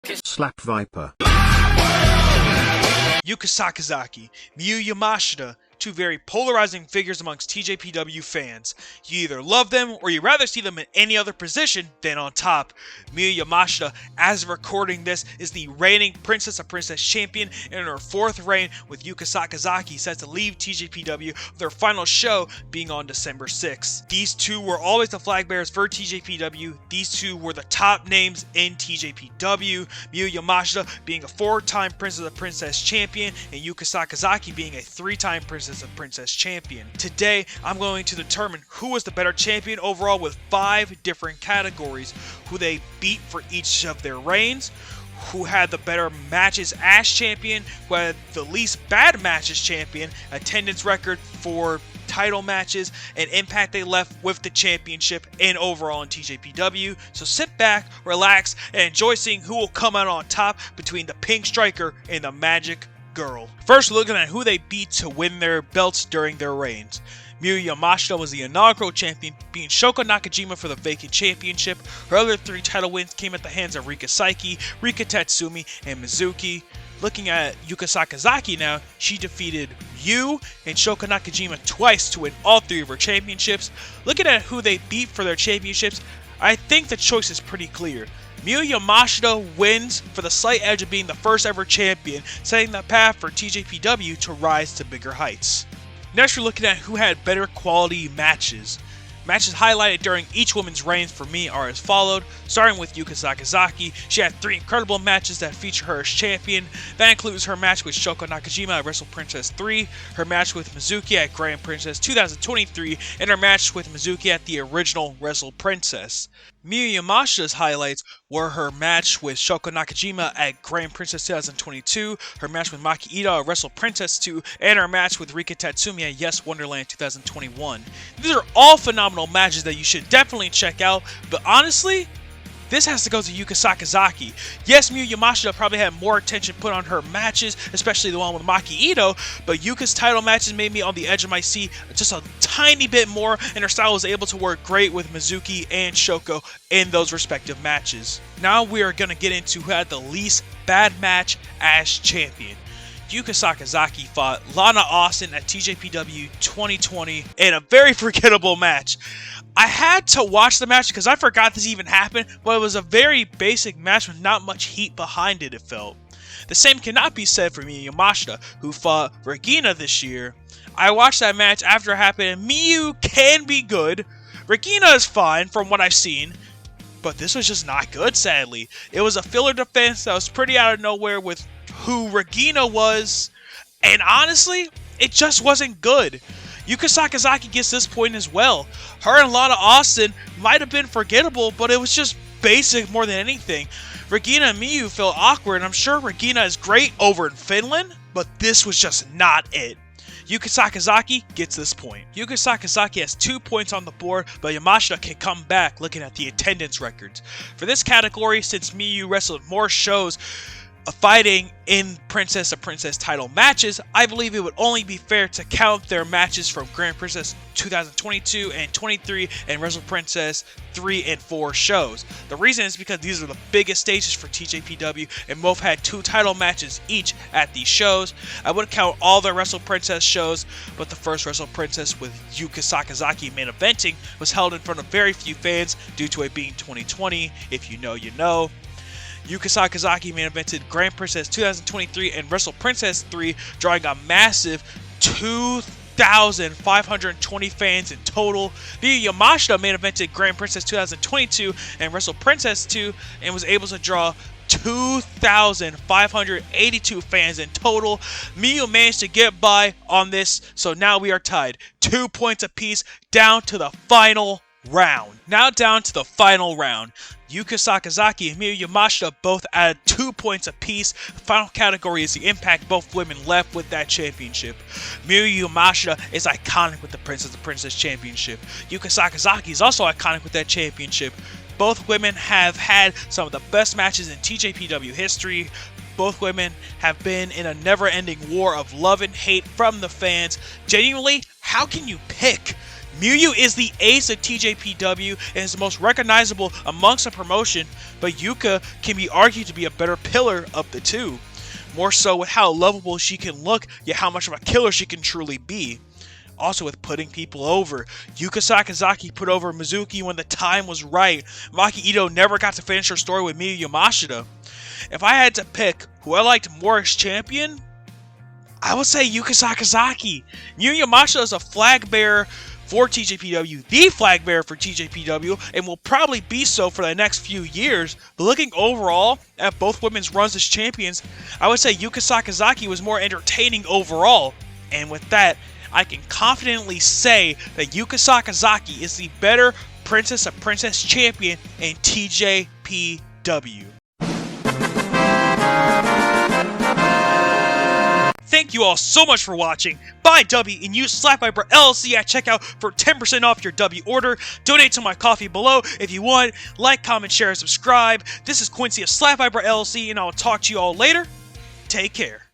SlapViper. Yuka Sakazaki, Miyu Yamashita, two very polarizing figures amongst TJPW fans. You either love them or you'd rather see them in any other position than on top. Miyu Yamashita, as of recording this, is the reigning Princess of Princess champion in her 4th reign, with Yuka Sakazaki set to leave TJPW with their final show being on December 6th. These two were always the flag bearers for TJPW. These two were the top names in TJPW. Miyu Yamashita being a 4-time Princess of Princess champion and Yuka Sakazaki being a 3-time Princess of Princess champion. Today, I'm going to determine who was the better champion overall with 5 different categories, who they beat for each of their reigns, who had the better matches as champion, who had the least bad matches champion, attendance record for title matches, and impact they left with the championship and overall in TJPW. So sit back, relax, and enjoy seeing who will come out on top between the Pink Striker and the Magic Girl. First, looking at who they beat to win their belts during their reigns. Miyu Yamashita was the inaugural champion, beating Shoko Nakajima for the vacant championship. Her other 3 title wins came at the hands of Rika Saiki, Rika Tatsumi, and Mizuki. Looking at Yuka Sakazaki now, she defeated Yu and Shoko Nakajima twice to win all 3 of her championships. Looking at who they beat for their championships, I think the choice is pretty clear. Miyu Yamashita wins for the slight edge of being the first ever champion, setting the path for TJPW to rise to bigger heights. Next, we're looking at who had better quality matches. Matches highlighted during each woman's reigns for me are as followed, starting with Yuka Sakazaki. She had 3 incredible matches that feature her as champion. That includes her match with Shoko Nakajima at Wrestle Princess 3, her match with Mizuki at Grand Princess 2023, and her match with Mizuki at the original Wrestle Princess. Miyu Yamashita's highlights were her match with Shoko Nakajima at Grand Princess 2022, her match with Maki Ito at Wrestle Princess 2, and her match with Rika Tatsumi at Yes Wonderland 2021. These are all phenomenal matches that you should definitely check out, but honestly, this has to go to Yuka Sakazaki. Yes, Miyu Yamashita probably had more attention put on her matches, especially the one with Maki Ito, but Yuka's title matches made me on the edge of my seat just a tiny bit more, and her style was able to work great with Mizuki and Shoko in those respective matches. Now we are going to get into who had the least bad match as champion. Yuka Sakazaki fought Lana Austin at TJPW 2020 in a very forgettable match. I had to watch the match because I forgot this even happened, but it was a very basic match with not much heat behind it, it felt. The same cannot be said for Miyu Yamashita, who fought Regina this year. I watched that match after it happened, and Miyu can be good. Regina is fine from what I've seen, but this was just not good, sadly. It was a filler defense that was pretty out of nowhere with who Regina was, and honestly, it just wasn't good. Yuka Sakazaki gets this point as well. Her and Lana Austin might have been forgettable, but it was just basic more than anything. Regina and Miyu felt awkward, and I'm sure Regina is great over in Finland, but this was just not it. Yuka Sakazaki gets this point. Yuka Sakazaki has 2 points on the board, but Yamashita can come back looking at the attendance records. For this category, since Miyu wrestled more shows fighting in Princess of Princess title matches, I believe it would only be fair to count their matches from Grand Princess 2022 and 23 and Wrestle Princess 3 and 4 shows. The reason is because these are the biggest stages for TJPW, and both had 2 title matches each at these shows. I would count all the Wrestle Princess shows, but the first Wrestle Princess with Yuka Sakazaki main eventing was held in front of very few fans due to it being 2020. If you know, you know. Yuka Sakazaki main evented Grand Princess 2023 and Wrestle Princess 3, drawing a massive 2,520 fans in total. Miyu Yamashita main evented Grand Princess 2022 and Wrestle Princess 2 and was able to draw 2,582 fans in total. Miyu managed to get by on this, so now we are tied 2 points apiece down to the final round. Now down to the final round. Yuka Sakazaki and Miyu Yamashita both added 2 points apiece. The final category is the impact both women left with that championship. Miyu Yamashita is iconic with the Princess of Princess Championship. Yuka Sakazaki is also iconic with that championship. Both women have had some of the best matches in TJPW history. Both women have been in a never-ending war of love and hate from the fans. Genuinely, how can you pick? Miyu is the ace of TJPW and is the most recognizable amongst the promotion, but Yuka can be argued to be a better pillar of the two. More so with how lovable she can look, yet how much of a killer she can truly be. Also with putting people over. Yuka Sakazaki put over Mizuki when the time was right. Maki Ito never got to finish her story with Miyu Yamashita. If I had to pick who I liked more as champion, I would say Yuka Sakazaki. Miyu Yamashita is a flag bearer for TJPW, the flag bearer for TJPW, and will probably be so for the next few years. But looking overall at both women's runs as champions, I would say Yuka Sakazaki was more entertaining overall. And with that, I can confidently say that Yuka Sakazaki is the better Princess of Princess champion in TJPW. Thank you all so much for watching. Buy W and use SlapViperLLC at checkout for 10% off your W order. Donate to my coffee below if you want. Like, comment, share, and subscribe. This is Quincy of SlapViperLLC, and I will talk to you all later. Take care.